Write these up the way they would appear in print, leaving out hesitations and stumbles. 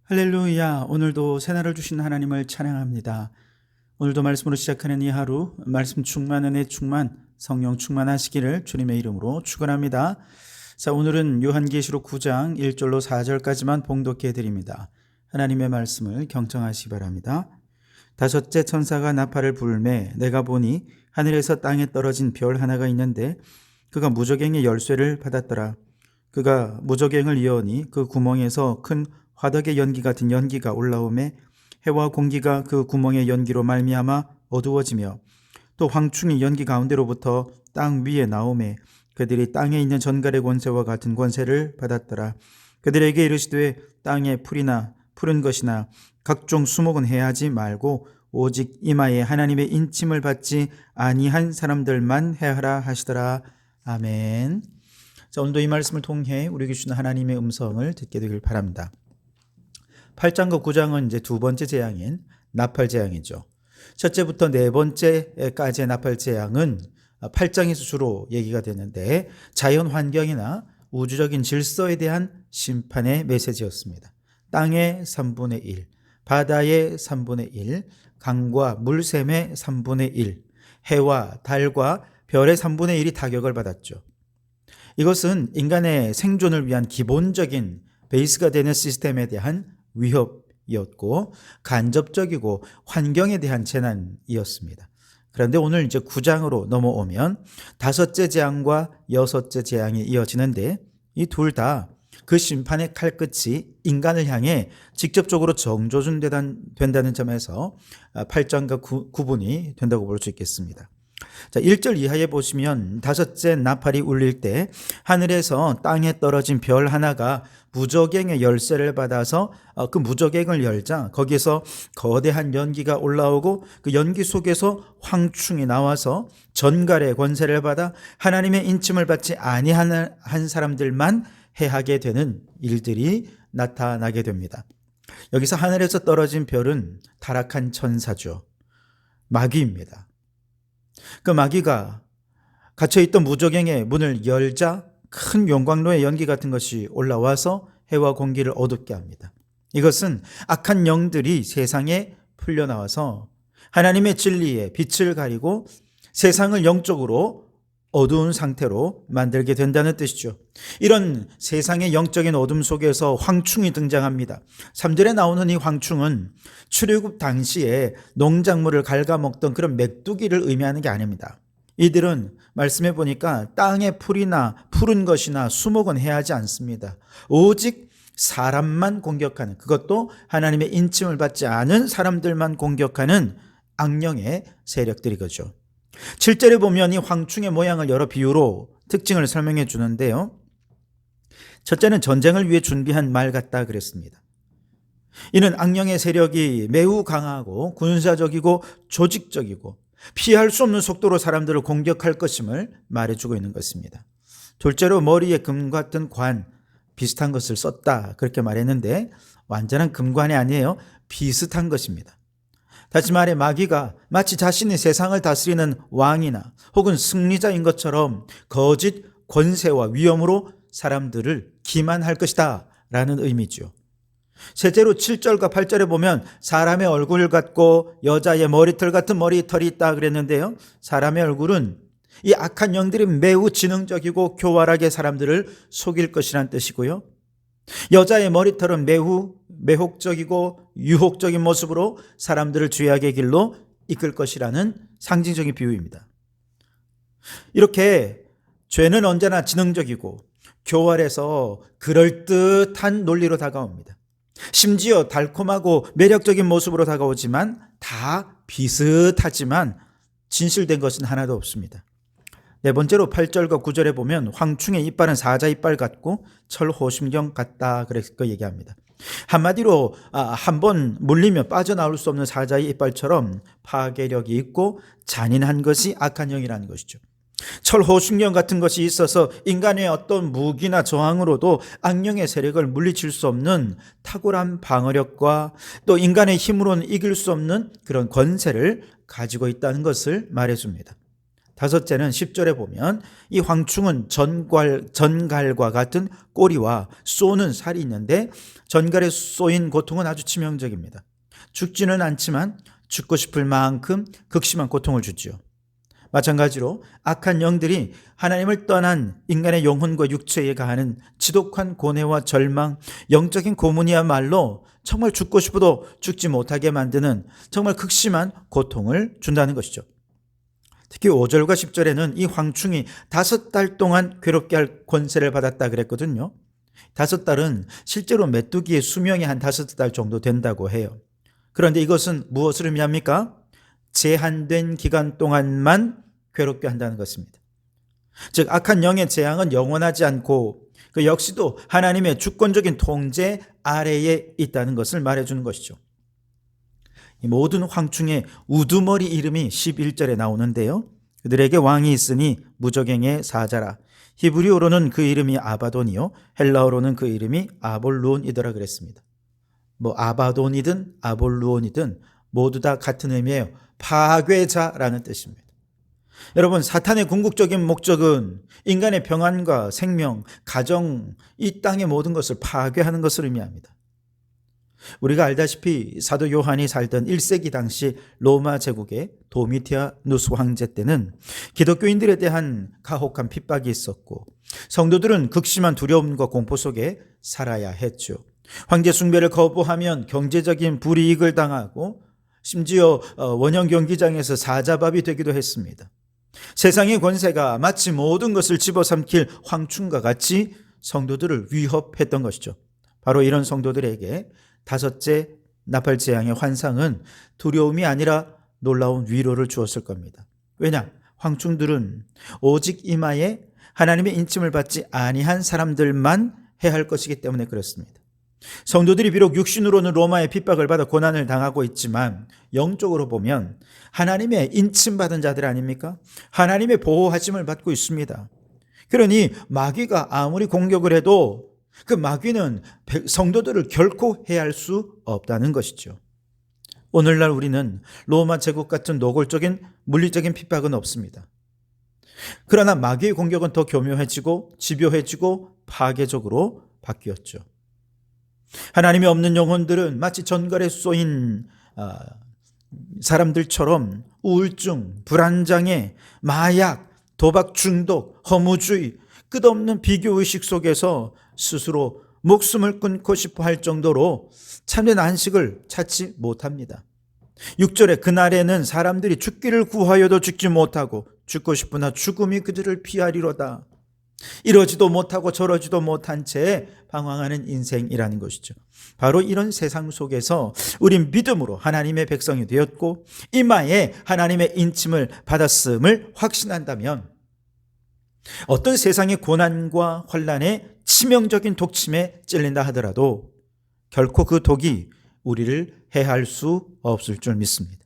할렐루야. 오늘도 새날을 주신 하나님을 찬양합니다. 오늘도 말씀으로 시작하는 이 하루, 말씀 충만, 은혜 충만, 성령 충만하시기를 주님의 이름으로 축원합니다. 자, 오늘은 요한계시록 9장 1절로 4절까지만 봉독해 드립니다. 하나님의 말씀을 경청하시기 바랍니다. 다섯째 천사가 나팔을 불매 내가 보니 하늘에서 땅에 떨어진 별 하나가 있는데 그가 무저갱의 열쇠를 받았더라. 그가 무저갱을 이어니 그 구멍에서 큰 화덕의 연기 같은 연기가 올라오매 해와 공기가 그 구멍의 연기로 말미암아 어두워지며 또 황충이 연기 가운데로부터 땅 위에 나오매 그들이 땅에 있는 전갈의 권세와 같은 권세를 받았더라. 그들에게 이르시되 땅에 풀이나 푸른 것이나 각종 수목은 해하지 말고 오직 이마에 하나님의 인침을 받지 아니한 사람들만 해하라 하시더라. 아멘. 자, 오늘도 이 말씀을 통해 우리에게 주신 하나님의 음성을 듣게 되길 바랍니다. 8장과 9장은 이제 두 번째 재앙인 나팔 재앙이죠. 첫째부터 네 번째까지의 나팔 재앙은 8장에서 주로 얘기가 되는데 자연 환경이나 우주적인 질서에 대한 심판의 메시지였습니다. 땅의 3분의 1, 바다의 3분의 1, 강과 물샘의 3분의 1, 해와 달과 별의 3분의 1이 타격을 받았죠. 이것은 인간의 생존을 위한 기본적인 베이스가 되는 시스템에 대한 위협이었고 간접적이고 환경에 대한 재난이었습니다. 그런데 오늘 이제 9장으로 넘어오면 다섯째 재앙과 여섯째 재앙이 이어지는데 이 둘 다 그 심판의 칼끝이 인간을 향해 직접적으로 정조준된다는 점에서 8장과 9분이 된다고 볼 수 있겠습니다. 자, 1절 이하에 보시면 다섯째 나팔이 울릴 때 하늘에서 땅에 떨어진 별 하나가 무저갱의 열쇠를 받아서 그 무저갱을 열자 거기에서 거대한 연기가 올라오고 그 연기 속에서 황충이 나와서 전갈의 권세를 받아 하나님의 인침을 받지 아니한 사람들만 해하게 되는 일들이 나타나게 됩니다. 여기서 하늘에서 떨어진 별은 타락한 천사죠. 마귀입니다. 그 마귀가 갇혀있던 무저갱의 문을 열자 큰 용광로의 연기 같은 것이 올라와서 해와 공기를 어둡게 합니다. 이것은 악한 영들이 세상에 풀려나와서 하나님의 진리에 빛을 가리고 세상을 영적으로 어두운 상태로 만들게 된다는 뜻이죠. 이런 세상의 영적인 어둠 속에서 황충이 등장합니다. 3절에 나오는 이 황충은 출애굽 당시에 농작물을 갉아먹던 그런 메뚜기를 의미하는 게 아닙니다. 이들은 말씀해 보니까 땅에 풀이나 푸른 것이나 수목은 해하지 않습니다. 오직 사람만 공격하는, 그것도 하나님의 인침을 받지 않은 사람들만 공격하는 악령의 세력들이거죠. 7절에 보면 이 황충의 모양을 여러 비유로 특징을 설명해 주는데요. 첫째는 전쟁을 위해 준비한 말 같다 그랬습니다. 이는 악령의 세력이 매우 강하고 군사적이고 조직적이고 피할 수 없는 속도로 사람들을 공격할 것임을 말해주고 있는 것입니다. 둘째로 머리에 금 같은 관 비슷한 것을 썼다 그렇게 말했는데 완전한 금관이 아니에요. 비슷한 것입니다. 다시 말해 마귀가 마치 자신이 세상을 다스리는 왕이나 혹은 승리자인 것처럼 거짓 권세와 위엄으로 사람들을 기만할 것이다 라는 의미죠. 셋째로 7절과 8절에 보면 사람의 얼굴 같고 여자의 머리털 같은 머리털이 있다 그랬는데요. 사람의 얼굴은 이 악한 영들이 매우 지능적이고 교활하게 사람들을 속일 것이란 뜻이고요. 여자의 머리털은 매우 매혹적이고 유혹적인 모습으로 사람들을 죄악의 길로 이끌 것이라는 상징적인 비유입니다. 이렇게 죄는 언제나 지능적이고 교활해서 그럴듯한 논리로 다가옵니다. 심지어 달콤하고 매력적인 모습으로 다가오지만 다 비슷하지만 진실된 것은 하나도 없습니다. 네 번째로 8절과 9절에 보면 황충의 이빨은 사자 이빨 같고 철호심경 같다 그렇게 얘기합니다. 한마디로 한번 물리면 빠져나올 수 없는 사자의 이빨처럼 파괴력이 있고 잔인한 것이 악한 영이라는 것이죠. 철호심경 같은 것이 있어서 인간의 어떤 무기나 저항으로도 악령의 세력을 물리칠 수 없는 탁월한 방어력과 또 인간의 힘으로는 이길 수 없는 그런 권세를 가지고 있다는 것을 말해줍니다. 다섯째는 10절에 보면 이 황충은 전갈과 같은 꼬리와 쏘는 살이 있는데 전갈에 쏘인 고통은 아주 치명적입니다. 죽지는 않지만 죽고 싶을 만큼 극심한 고통을 주지요. 마찬가지로 악한 영들이 하나님을 떠난 인간의 영혼과 육체에 가하는 지독한 고뇌와 절망, 영적인 고문이야말로 정말 죽고 싶어도 죽지 못하게 만드는 정말 극심한 고통을 준다는 것이죠. 특히 5절과 10절에는 이 황충이 5달 동안 괴롭게 할 권세를 받았다 그랬거든요. 5달은 실제로 메뚜기의 수명이 한 5달 정도 된다고 해요. 그런데 이것은 무엇을 의미합니까? 제한된 기간 동안만 괴롭게 한다는 것입니다. 즉 악한 영의 재앙은 영원하지 않고 그 역시도 하나님의 주권적인 통제 아래에 있다는 것을 말해주는 것이죠. 이 모든 황충의 우두머리 이름이 11절에 나오는데요. 그들에게 왕이 있으니 무저갱의 사자라. 히브리어로는 그 이름이 아바돈이요 헬라어로는 그 이름이 아볼루온이더라 그랬습니다. 아바돈이든 아볼루온이든 모두 다 같은 의미예요. 파괴자라는 뜻입니다. 여러분, 사탄의 궁극적인 목적은 인간의 평안과 생명, 가정, 이 땅의 모든 것을 파괴하는 것을 의미합니다. 우리가 알다시피 사도 요한이 살던 1세기 당시 로마 제국의 도미티아누스 황제 때는 기독교인들에 대한 가혹한 핍박이 있었고 성도들은 극심한 두려움과 공포 속에 살아야 했죠. 황제 숭배를 거부하면 경제적인 불이익을 당하고 심지어 원형 경기장에서 사자밥이 되기도 했습니다. 세상의 권세가 마치 모든 것을 집어삼킬 황충과 같이 성도들을 위협했던 것이죠. 바로 이런 성도들에게 5째 나팔 재앙의 환상은 두려움이 아니라 놀라운 위로를 주었을 겁니다. 왜냐? 황충들은 오직 이마에 하나님의 인침을 받지 아니한 사람들만 해할 것이기 때문에 그렇습니다. 성도들이 비록 육신으로는 로마의 핍박을 받아 고난을 당하고 있지만 영적으로 보면 하나님의 인침받은 자들 아닙니까? 하나님의 보호하심을 받고 있습니다. 그러니 마귀가 아무리 공격을 해도 그 마귀는 성도들을 결코 해할 수 없다는 것이죠. 오늘날 우리는 로마 제국 같은 노골적인 물리적인 핍박은 없습니다. 그러나 마귀의 공격은 더 교묘해지고 집요해지고 파괴적으로 바뀌었죠. 하나님이 없는 영혼들은 마치 전갈에 쏘인 사람들처럼 우울증, 불안장애, 마약, 도박 중독, 허무주의, 끝없는 비교의식 속에서 스스로 목숨을 끊고 싶어 할 정도로 참된 안식을 찾지 못합니다. 6절에 그날에는 사람들이 죽기를 구하여도 죽지 못하고 죽고 싶으나 죽음이 그들을 피하리로다. 이러지도 못하고 저러지도 못한 채 방황하는 인생이라는 것이죠. 바로 이런 세상 속에서 우린 믿음으로 하나님의 백성이 되었고 이마에 하나님의 인침을 받았음을 확신한다면 어떤 세상의 고난과 환난에 치명적인 독침에 찔린다 하더라도 결코 그 독이 우리를 해할 수 없을 줄 믿습니다.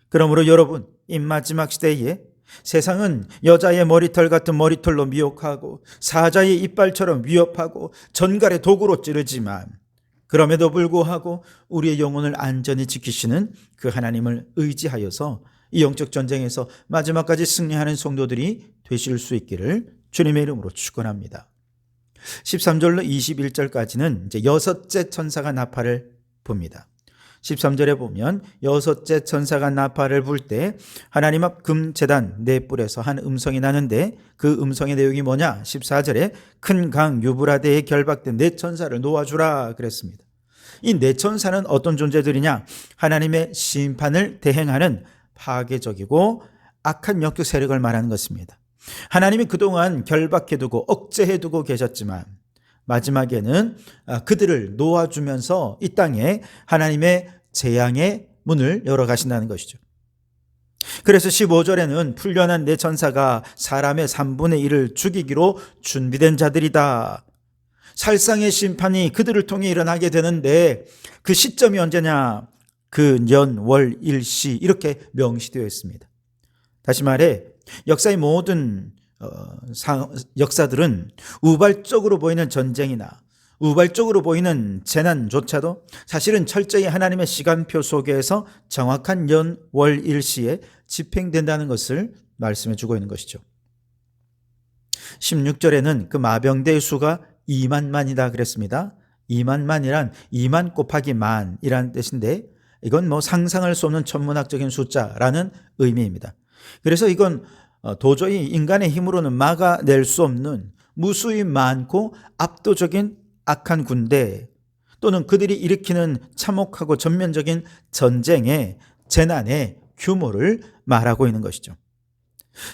그러므로 여러분, 이 마지막 시대에 세상은 여자의 머리털 같은 머리털로 미혹하고 사자의 이빨처럼 위협하고 전갈의 도구로 찌르지만 그럼에도 불구하고 우리의 영혼을 안전히 지키시는 그 하나님을 의지하여서 이 영적 전쟁에서 마지막까지 승리하는 성도들이 되실 수 있기를 주님의 이름으로 축원합니다. 13절로 21절까지는 이제 6째 천사가 나팔을 붑니다. 13절에 보면 6째 천사가 나팔을 불 때 하나님 앞 금제단 4뿔에서 한 음성이 나는데 그 음성의 내용이 뭐냐? 14절에 큰 강 유브라데에 결박된 4천사를 놓아주라 그랬습니다. 이 4천사는 어떤 존재들이냐? 하나님의 심판을 대행하는 파괴적이고 악한 영적 세력을 말하는 것입니다. 하나님이 그동안 결박해두고 억제해두고 계셨지만 마지막에는 그들을 놓아주면서 이 땅에 하나님의 재앙의 문을 열어가신다는 것이죠. 그래서 15절에는 풀려난 4천사가 사람의 3분의 1을 죽이기로 준비된 자들이다. 살상의 심판이 그들을 통해 일어나게 되는데 그 시점이 언제냐? 그 년, 월, 일시 이렇게 명시되어 있습니다. 다시 말해 역사의 모든 역사들은 우발적으로 보이는 전쟁이나 우발적으로 보이는 재난조차도 사실은 철저히 하나님의 시간표 속에서 정확한 연, 월, 일시에 집행된다는 것을 말씀해 주고 있는 것이죠. 16절에는 그 마병대의 수가 2만만이다 그랬습니다. 2만만이란 2만 곱하기 만이라는 뜻인데 이건 상상할 수 없는 천문학적인 숫자라는 의미입니다. 그래서 이건 도저히 인간의 힘으로는 막아낼 수 없는 무수히 많고 압도적인 악한 군대 또는 그들이 일으키는 참혹하고 전면적인 전쟁의 재난의 규모를 말하고 있는 것이죠.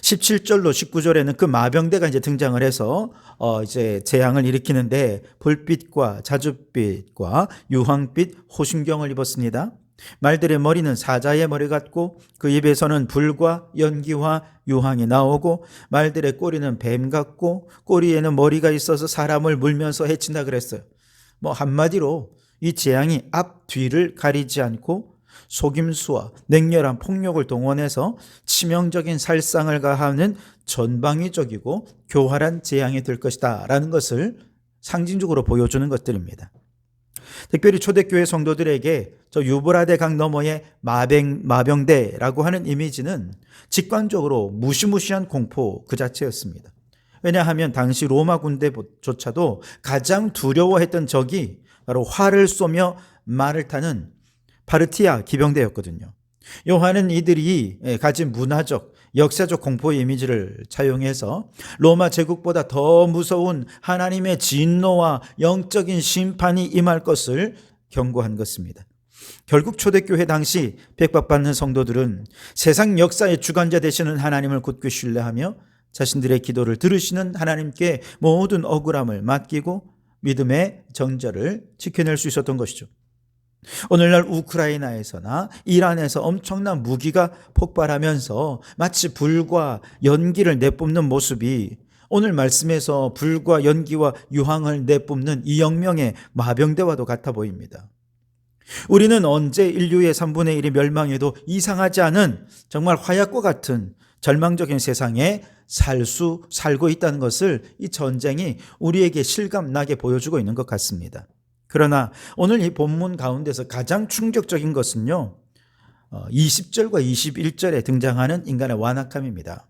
17절로 19절에는 그 마병대가 이제 등장을 해서 이제 재앙을 일으키는데 불빛과 자줏빛과 유황빛 호심경을 입었습니다. 말들의 머리는 사자의 머리 같고 그 입에서는 불과 연기와 유황이 나오고 말들의 꼬리는 뱀 같고 꼬리에는 머리가 있어서 사람을 물면서 해친다 그랬어요. 한마디로 이 재앙이 앞 뒤를 가리지 않고 속임수와 냉렬한 폭력을 동원해서 치명적인 살상을 가하는 전방위적이고 교활한 재앙이 될 것이다 라는 것을 상징적으로 보여주는 것들입니다. 특별히 초대교회 성도들에게 저 유브라데 강 너머의 마병대라고 하는 이미지는 직관적으로 무시무시한 공포 그 자체였습니다. 왜냐하면 당시 로마 군대조차도 가장 두려워했던 적이 바로 활을 쏘며 말을 타는 파르티아 기병대였거든요. 요한은 이들이 가진 문화적, 역사적 공포의 이미지를 차용해서 로마 제국보다 더 무서운 하나님의 진노와 영적인 심판이 임할 것을 경고한 것입니다. 결국 초대교회 당시 핍박받는 성도들은 세상 역사의 주관자 되시는 하나님을 굳게 신뢰하며 자신들의 기도를 들으시는 하나님께 모든 억울함을 맡기고 믿음의 정절을 지켜낼 수 있었던 것이죠. 오늘날 우크라이나에서나 이란에서 엄청난 무기가 폭발하면서 마치 불과 연기를 내뿜는 모습이 오늘 말씀에서 불과 연기와 유황을 내뿜는 이 영명의 마병대와도 같아 보입니다. 우리는 언제 인류의 3분의 1이 멸망해도 이상하지 않은 정말 화약과 같은 절망적인 세상에 살고 있다는 것을 이 전쟁이 우리에게 실감나게 보여주고 있는 것 같습니다. 그러나 오늘 이 본문 가운데서 가장 충격적인 것은요, 20절과 21절에 등장하는 인간의 완악함입니다.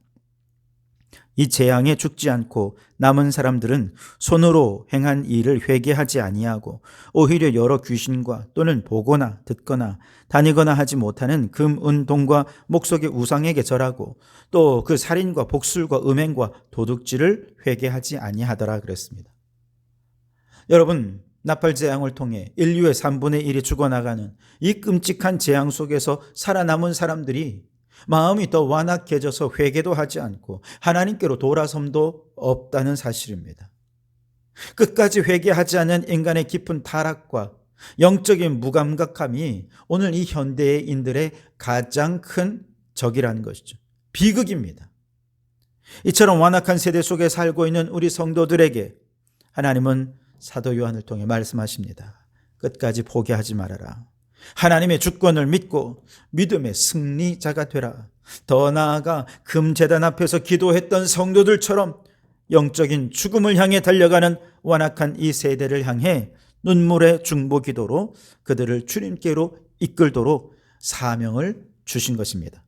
이 재앙에 죽지 않고 남은 사람들은 손으로 행한 일을 회개하지 아니하고 오히려 여러 귀신과 또는 보거나 듣거나 다니거나 하지 못하는 금, 은, 동과 목석의 우상에게 절하고 또 그 살인과 복술과 음행과 도둑질을 회개하지 아니하더라 그랬습니다. 여러분, 나팔 재앙을 통해 인류의 3분의 1이 죽어나가는 이 끔찍한 재앙 속에서 살아남은 사람들이 마음이 더 완악해져서 회개도 하지 않고 하나님께로 돌아섬도 없다는 사실입니다. 끝까지 회개하지 않은 인간의 깊은 타락과 영적인 무감각함이 오늘 이 현대인들의 가장 큰 적이라는 것이죠. 비극입니다. 이처럼 완악한 세대 속에 살고 있는 우리 성도들에게 하나님은 사도 요한을 통해 말씀하십니다. 끝까지 포기하지 말아라. 하나님의 주권을 믿고 믿음의 승리자가 되라. 더 나아가 금제단 앞에서 기도했던 성도들처럼 영적인 죽음을 향해 달려가는 완악한 이 세대를 향해 눈물의 중보 기도로 그들을 주님께로 이끌도록 사명을 주신 것입니다.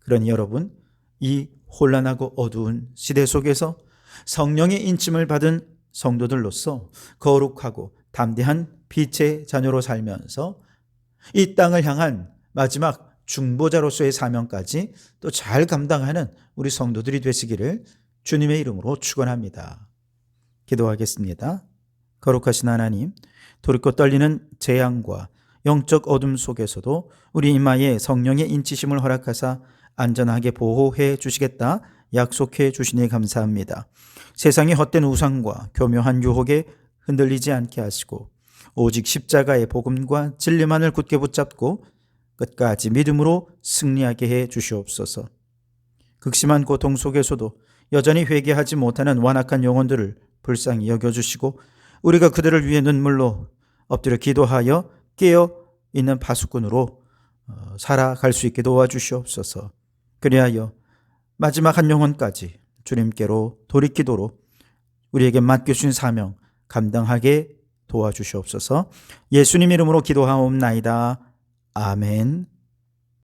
그러니 여러분, 이 혼란하고 어두운 시대 속에서 성령의 인침을 받은 성도들로서 거룩하고 담대한 빛의 자녀로 살면서 이 땅을 향한 마지막 중보자로서의 사명까지 또 잘 감당하는 우리 성도들이 되시기를 주님의 이름으로 축원합니다. 기도하겠습니다. 거룩하신 하나님, 돌이켜 떨리는 재앙과 영적 어둠 속에서도 우리 이마에 성령의 인치심을 허락하사 안전하게 보호해 주시겠다 약속해 주시니 감사합니다. 세상의 헛된 우상과 교묘한 유혹에 흔들리지 않게 하시고 오직 십자가의 복음과 진리만을 굳게 붙잡고 끝까지 믿음으로 승리하게 해 주시옵소서. 극심한 고통 속에서도 여전히 회개하지 못하는 완악한 영혼들을 불쌍히 여겨주시고 우리가 그들을 위해 눈물로 엎드려 기도하여 깨어 있는 파수꾼으로 살아갈 수 있게 도와주시옵소서. 그리하여 마지막 한 영혼까지 주님께로 돌이키도록 우리에게 맡겨주신 사명 감당하게 도와주시옵소서. 예수님 이름으로 기도하옵나이다. 아멘.